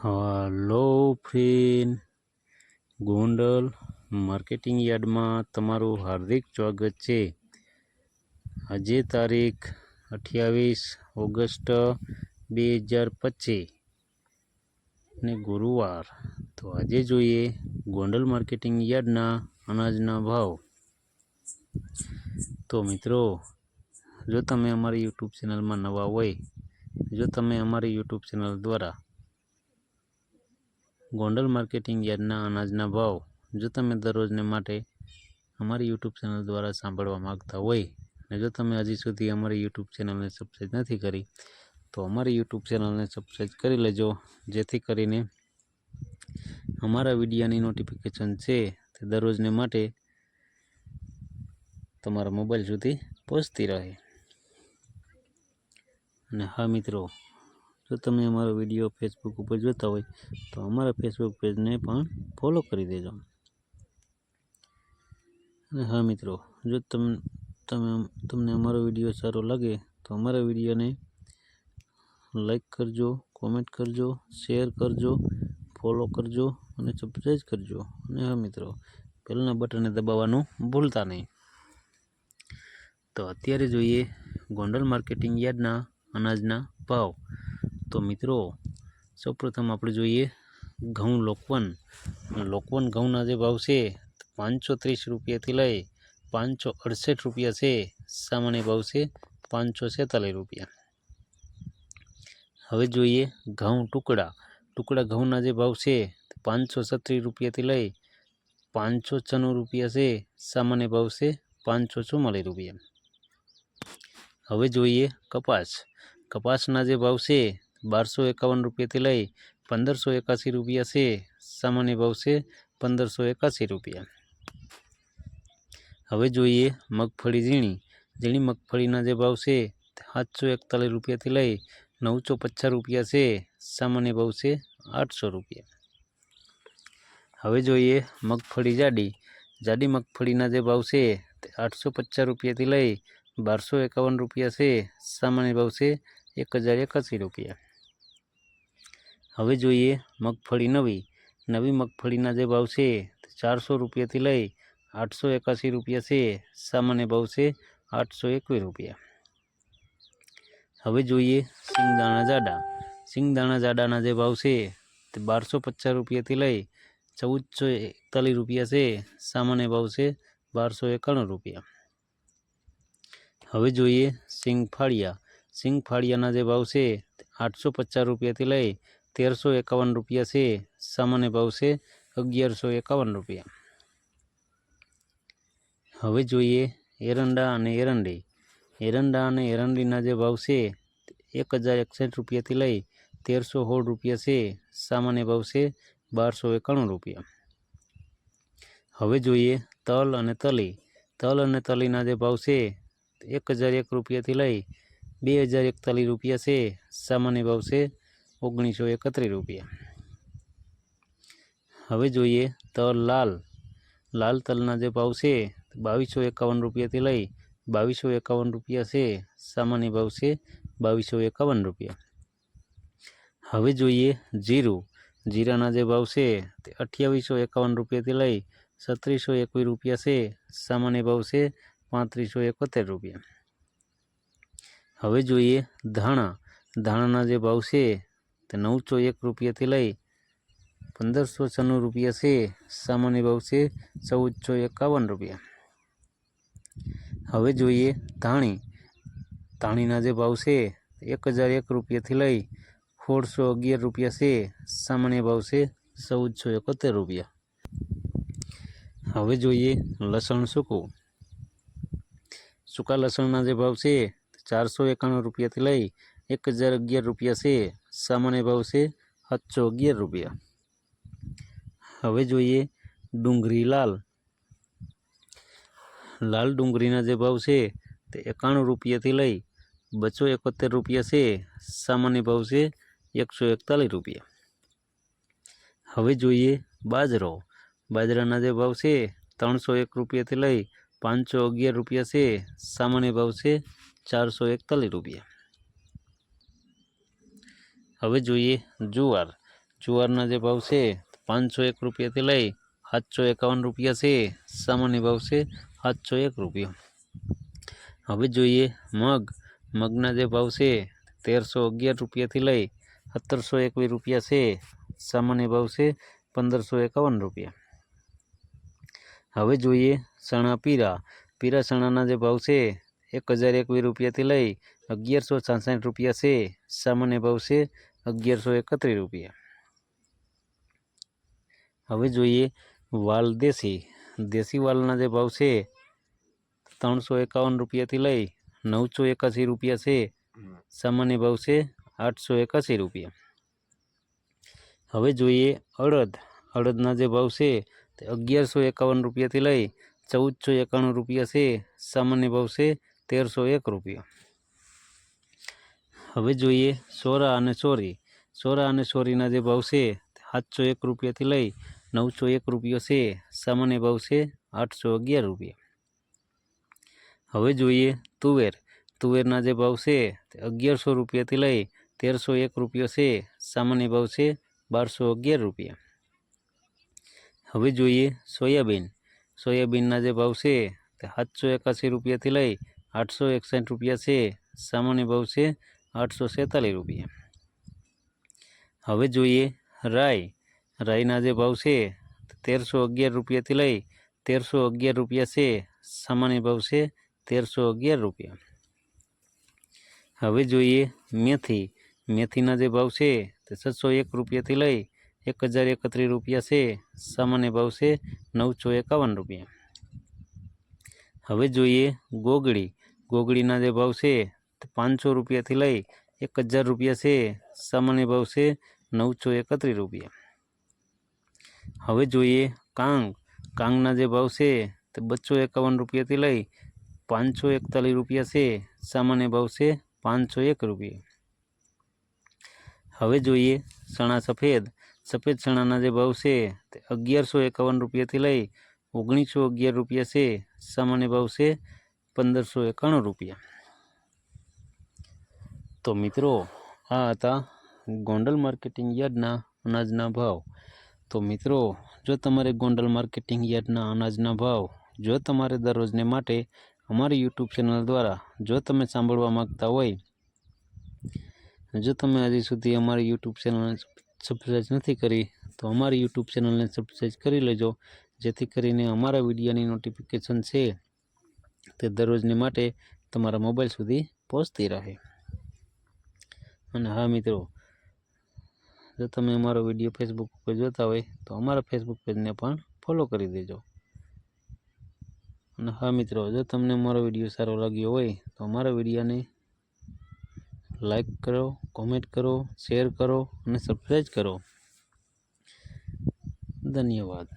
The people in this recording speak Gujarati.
હલો ફ્રેન્ડ, ગોંડલ માર્કેટિંગ યાર્ડમાં તમારું હાર્દિક સ્વાગત છે। આજે તારીખ 28 ઓગસ્ટ 2025 ને ગુરુવાર। તો આજે જોઈએ ગોંડલ માર્કેટિંગ યાર્ડના અનાજના ભાવ। તો મિત્રો, જો તમે અમારી યુટ્યુબ ચેનલમાં નવા હોય, જો તમે અમારી યુટ્યુબ ચેનલ દ્વારા ગોંડલ માર્કેટિંગ યાર્ડના અનાજના ભાવ જો તમે દરરોજને માટે અમારી યુટ્યુબ ચેનલ દ્વારા સાંભળવા માગતા હોય, અને જો તમે હજી સુધી અમારી યુટ્યુબ ચેનલને સબસ્ક્રાઈબ નથી કરી, તો અમારી યુટ્યુબ ચેનલને સબસ્ક્રાઈબ કરી લેજો, જેથી કરીને અમારા વિડીયોની નોટિફિકેશન છે તે દરરોજને માટે તમારા મોબાઈલ સુધી પહોંચતી રહે। અને હા મિત્રો, જો તમે અમારો વિડીયો ફેસબુક ઉપર જોતા હોય તો અમારા ફેસબુક પેજને પણ ફોલો કરી દેજો। અને હા મિત્રો, જો તમને અમારો વિડીયો સારો લાગે તો અમારા વિડીયોને લાઈક કરજો, કોમેન્ટ કરજો, શેર કરજો, ફોલો કરજો અને સબસ્ક્રાઈબ કરજો। અને હા મિત્રો, પહેલાંના બટનને દબાવવાનું ભૂલતા નહીં। તો અત્યારે જોઈએ ગોંડલ માર્કેટિંગ યાર્ડના અનાજના ભાવ। તો મિત્રો, સૌપ્રથમ આપણે જોઈએ ઘઉં લોકવન ઘઉંના જે ભાવ છે 530 રૂપિયાથી લઈ 568 રૂપિયા છે। સામાન્ય ભાવ છે 546 રૂપિયા। હવે જોઈએ ઘઉં ટુકડા ઘઉંના જે ભાવ છે 536 રૂપિયાથી લઈ 596 રૂપિયા છે। સામાન્ય ભાવ છે 544 રૂપિયા। હવે જોઈએ કપાસના જે ભાવ છે 1251 રૂપિયાથી લઈ 1581 રૂપિયા છે। સામાન્ય ભાવ છે 1581 રૂપિયા। હવે જોઈએ મગફળી ઝીણી મગફળીના જે ભાવ છે 741 રૂપિયાથી લઈ 950 રૂપિયા છે। સામાન્ય ભાવ છે 800 રૂપિયા। હવે જોઈએ મગફળી જાડી મગફળીના જે ભાવ છે 850 રૂપિયાથી લઈ 1251 રૂપિયા છે। સામાન્ય ભાવ છે 1081 રૂપિયા। હવે જોઈએ મગફળી નવી મગફળીના જે ભાવ છે 400 રૂપિયાથી લઈ 881 રૂપિયા છે। સામાન્ય ભાવ છે 821 રૂપિયા। હવે જોઈએ સિંગદાણા જાડાના જે ભાવ છે તે 1250 રૂપિયાથી લઈ 1441 રૂપિયા છે। સામાન્ય ભાવ છે 1291 રૂપિયા। હવે જોઈએ સિંગફાળિયાના જે ભાવ છે 850 રૂપિયાથી લઈ 1351 રૂપિયા છે। સામાન્ય ભાવ છે 1151 રૂપિયા। હવે જોઈએ એરંડા અને એરંડીના જે ભાવ છે 1061 રૂપિયાથી લઈ 1316 રૂપિયા છે। સામાન્ય ભાવ છે 1291 રૂપિયા। હવે જોઈએ તલ અને તલીના જે ભાવ છે 1001 રૂપિયાથી લઈ 2041 રૂપિયા છે। સામાન્ય ભાવ છે 1931 રૂપિયા। હવે જોઈએ તલ લાલ તલના જે ભાવ છે 2251 રૂપિયાથી લઈ 2251 રૂપિયા છે। સામાન્ય ભાવ છે 2251 રૂપિયા। હવે જોઈએ જીરાના જે ભાવ છે તે 2851 રૂપિયાથી લઈ 3721 રૂપિયા છે। સામાન્ય ભાવ છે 3571 રૂપિયા। હવે જોઈએ ધાણાના જે ભાવ છે તે 901 રૂપિયાથી લઈ 1596 રૂપિયા છે। સામાન્ય ભાવ છે 1451 રૂપિયા। હવે જોઈએ ધાણીના જે ભાવ છે 1001 રૂપિયાથી લઈ 1611 રૂપિયા છે। સામાન્ય ભાવ છે 1471 રૂપિયા। હવે જોઈએ લસણ સૂકા લસણના જે ભાવ છે 491 રૂપિયાથી લઈ 1011 રૂપિયા છે। સામાન્ય ભાવ છે 711 રૂપિયા। હવે જોઈએ ડુંગળી લાલ ડુંગળીના જે ભાવ છે તે 91 રૂપિયાથી લઈ 271 રૂપિયા છે। સામાન્ય ભાવ છે 141 રૂપિયા। હવે જોઈએ બાજરાના જે ભાવ છે 301 રૂપિયાથી લઈ 511 રૂપિયા છે। સામાન્ય ભાવ છે 441 રૂપિયા। હવે જોઈએ જુવારના જે ભાવ છે 501 રૂપિયાથી લઈ 751 રૂપિયા છે, સામાન્ય ભાવ છે 701 રૂપિયા। હવે જોઈએ મગના જે ભાવ છે 1311 રૂપિયાથી લઈ 1721 રૂપિયા છે, સામાન્ય ભાવ છે 1551 રૂપિયા। હવે જોઈએ ચણા પીરા ચણાના જે ભાવ છે 1021 રૂપિયાથી લઈ 1166 રૂપિયા છે, સામાન્ય ભાવ છે 1131 રૂપિયા। હવે જોઈએ વાલ દેશી વાલના જે ભાવ છે 351 રૂપિયાથી લઈ 981 રૂપિયા છે, સામાન્ય ભાવ છે 881 રૂપિયા। હવે જોઈએ અડદના જે ભાવ છે તે 1151 રૂપિયાથી લઈ 1491 રૂપિયા છે, સામાન્ય ભાવ છે 1301 રૂપિયા। હવે જોઈએ સોરા અને ચોરીના જે ભાવ છે 701 રૂપિયાથી લઈ 901 રૂપિયા છે, સામાન્ય ભાવ છે 811 રૂપિયા। હવે જોઈએ તુવેરના જે ભાવ છે તે 1100 રૂપિયાથી લઈ 1301 રૂપિયા છે, સામાન્ય ભાવ છે 1211 રૂપિયા। હવે જોઈએ સોયાબીનના જે ભાવ છે તે 781 રૂપિયાથી લઈ 861 રૂપિયા છે, સામાન્ય ભાવ છે 846 રૂપિયા। હવે જોઈએ રાઈના જે ભાવ છે 1311 રૂપિયાથી લઈ 1311 રૂપિયા છે, સામાન્ય ભાવ છે 1311 રૂપિયા। હવે જોઈએ મેથીના જે ભાવ છે તે 701 રૂપિયાથી લઈ 1031 રૂપિયા છે, સામાન્ય ભાવ છે 951 રૂપિયા। હવે જોઈએ ગોગળીના જે ભાવ છે તે 500 રૂપિયાથી લઈ 1000 રૂપિયા છે, સામાન્ય ભાવ છે 931 રૂપિયા। હવે જોઈએ કાંગના જે ભાવ છે તે 251 રૂપિયાથી લઈ 541 રૂપિયા છે, સામાન્ય ભાવ છે 501 રૂપિયા। હવે જોઈએ ચણા સફેદ ચણાના જે ભાવ છે તે 1151 રૂપિયાથી લઈ 1911 રૂપિયા છે, સામાન્ય ભાવ છે 1591 રૂપિયા। તો મિત્રો આ હતા ગોંડલ માર્કેટિંગ યાર્ડના અનાજના ભાવ। તો મિત્રો જો તમારે ગોંડલ માર્કેટિંગ યાર્ડના અનાજના ભાવ જો તમારે દરરોજને માટે અમારી યુટ્યુબ ચેનલ દ્વારા જો તમે સાંભળવા માગતા હોય, જો તમે હજી સુધી અમારી યુટ્યુબ ચેનલને સબસ્ક્રાઈબ નથી કરી તો અમારી યુટ્યુબ ચેનલને સબસ્ક્રાઈબ કરી લેજો, જેથી કરીને અમારા વિડીયોની નોટિફિકેશન છે તે દરરોજને માટે તમારા મોબાઈલ સુધી પહોંચતી રહે। અને હા મિત્રો, જો તમે અમારો વિડીયો ફેસબુક પર જોતા હોય તો અમારા ફેસબુક પેજને પણ ફોલો કરી દેજો। અને હા મિત્રો, જો તમને અમારો વિડીયો સારો લાગ્યો હોય તો અમારા વિડીયોને લાઈક કરો, કોમેન્ટ કરો, શેર કરો અને સબસ્ક્રાઈબ કરો। ધન્યવાદ।